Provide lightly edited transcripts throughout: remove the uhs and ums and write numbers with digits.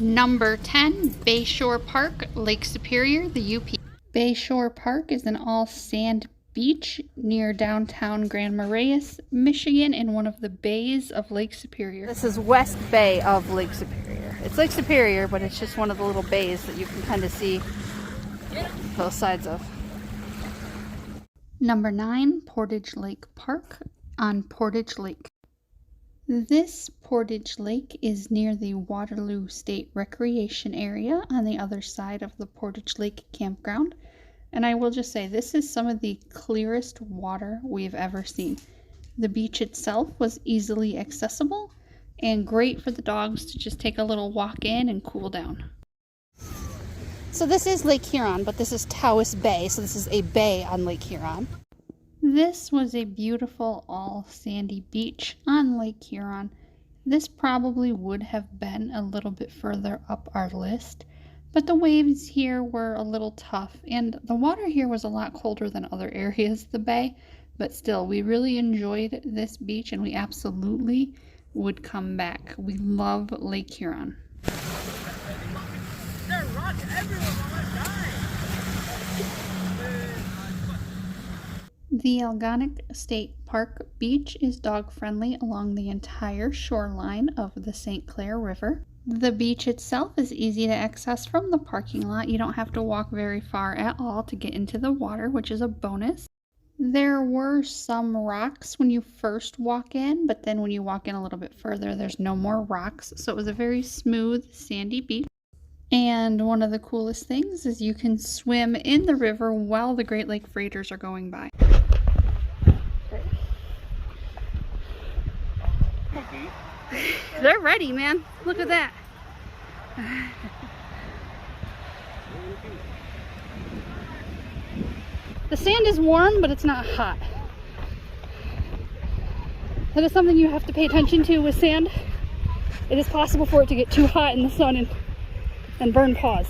Number 10, Bayshore Park, Lake Superior, the UP. Bayshore Park is an all-sand beach near downtown Grand Marais, Michigan, in one of the bays of Lake Superior. This is West Bay of Lake Superior. It's Lake Superior, but it's just one of the little bays that you can kind of see both sides of. Number 9, Portage Lake Park on Portage Lake. This Portage Lake is near the Waterloo State Recreation Area on the other side of the Portage Lake campground. And I will just say, this is some of the clearest water we've ever seen. The beach itself was easily accessible and great for the dogs to just take a little walk in and cool down. So this is Lake Huron, but this is Tawas Bay, so this is a bay on Lake Huron. This was a beautiful all sandy beach on Lake Huron. This probably would have been a little bit further up our list, but the waves here were a little tough, and the water here was a lot colder than other areas of the bay, but still, we really enjoyed this beach and we absolutely would come back. We love Lake Huron. The Algonac State Park beach is dog-friendly along the entire shoreline of the St. Clair River. The beach itself is easy to access from the parking lot. You don't have to walk very far at all to get into the water, which is a bonus. There were some rocks when you first walk in, but then when you walk in a little bit further, there's no more rocks. So it was a very smooth, sandy beach. And one of the coolest things is you can swim in the river while the Great Lake freighters are going by. They're ready, man. Look at that. The sand is warm, but it's not hot. That is something you have to pay attention to with sand. It is possible for it to get too hot in the sun and burn paws.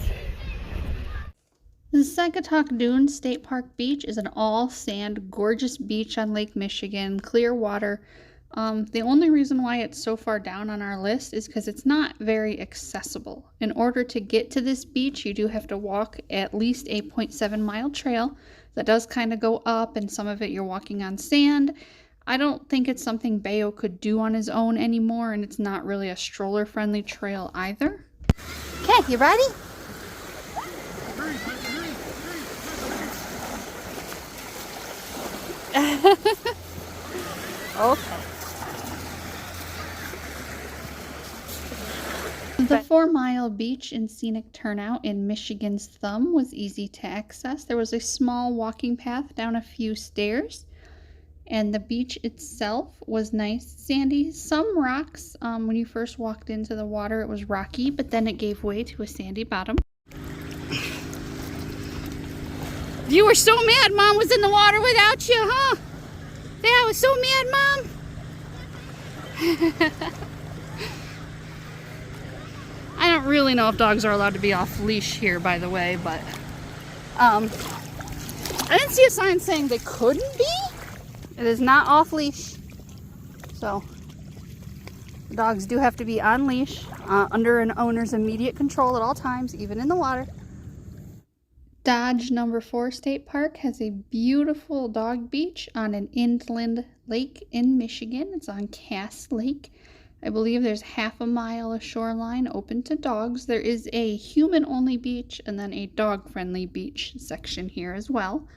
The Saugatuck Dunes State Park Beach is an all-sand, gorgeous beach on Lake Michigan, clear water. The only reason why it's so far down on our list is because it's not very accessible. In order to get to this beach, you do have to walk at least a 0.7-mile trail that does kind of go up, and some of it you're walking on sand. I don't think it's something Bayo could do on his own anymore, and it's not really a stroller-friendly trail either. Okay, you ready? Okay. The 4-mile beach and scenic turnout in Michigan's Thumb was easy to access. There was a small walking path down a few stairs, and the beach itself was nice, sandy. Some rocks, when you first walked into the water, it was rocky, but then it gave way to a sandy bottom. You were so mad Mom was in the water without you, huh? Yeah, I was so mad, Mom. I don't really know if dogs are allowed to be off leash here, by the way, but I didn't see a sign saying they couldn't be. It is not off leash, so the dogs do have to be on leash, under an owner's immediate control at all times, even in the water. Dodge Number 4 State Park has a beautiful dog beach on an inland lake in Michigan. It's on Cass Lake. I believe there's half a mile of shoreline open to dogs. There is a human-only beach and then a dog-friendly beach section here as well.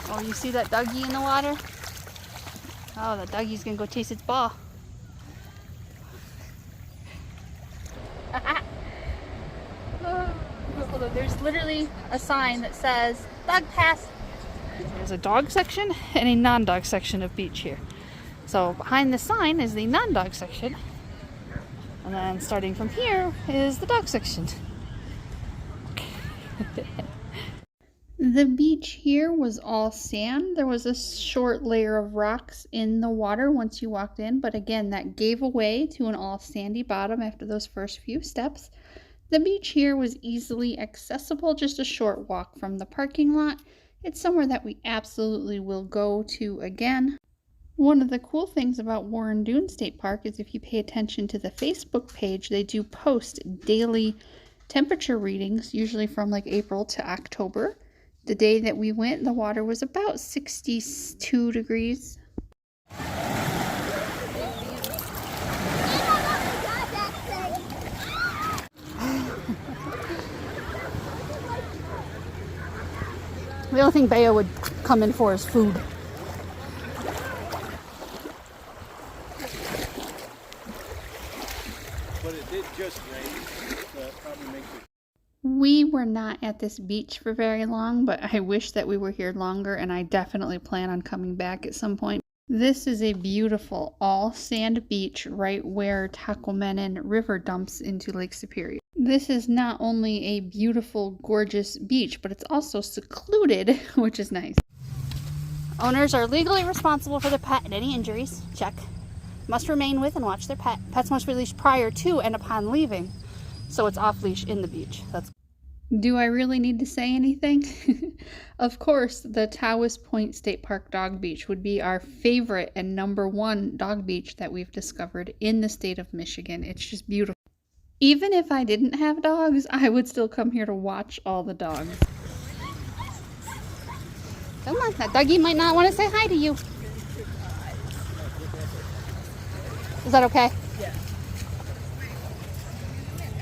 Oh, you see that Dougie in the water? Oh, the Dougie's gonna go chase its ball. There's literally a sign that says dog pass. There's a dog section and a non-dog section of beach here. So behind the sign is the non-dog section, and then starting from here is the dog section. The beach here was all sand. There was a short layer of rocks in the water once you walked in, but again, that gave way to an all sandy bottom after those first few steps. The beach here was easily accessible, just a short walk from the parking lot. It's somewhere that we absolutely will go to again. One of the cool things about Warren Dunes State Park is if you pay attention to the Facebook page, they do post daily temperature readings, usually from like April to October. The day that we went, the water was about 62 degrees. The only thing Bayo would come in for is food. But it did just rain, so that probably makes it. We were not at this beach for very long, but I wish that we were here longer, and I definitely plan on coming back at some point. This is a beautiful all-sand beach right where Tahq River dumps into Lake Superior. This is not only a beautiful, gorgeous beach, but it's also secluded, which is nice. Owners are legally responsible for their pet and any injuries. Check. Must remain with and watch their pet. Pets must be leashed prior to and upon leaving. So it's off leash in the beach. Do I really need to say anything? Of course, the Tawas Point State Park Dog Beach would be our favorite and #1 dog beach that we've discovered in the state of Michigan. It's just beautiful. Even if I didn't have dogs, I would still come here to watch all the dogs. Come on, that doggy might not want to say hi to you. Is that okay? Yeah.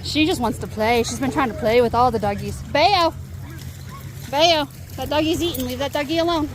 She just wants to play. She's been trying to play with all the doggies. Bayo! Bayo! That doggy's eating. Leave that doggy alone.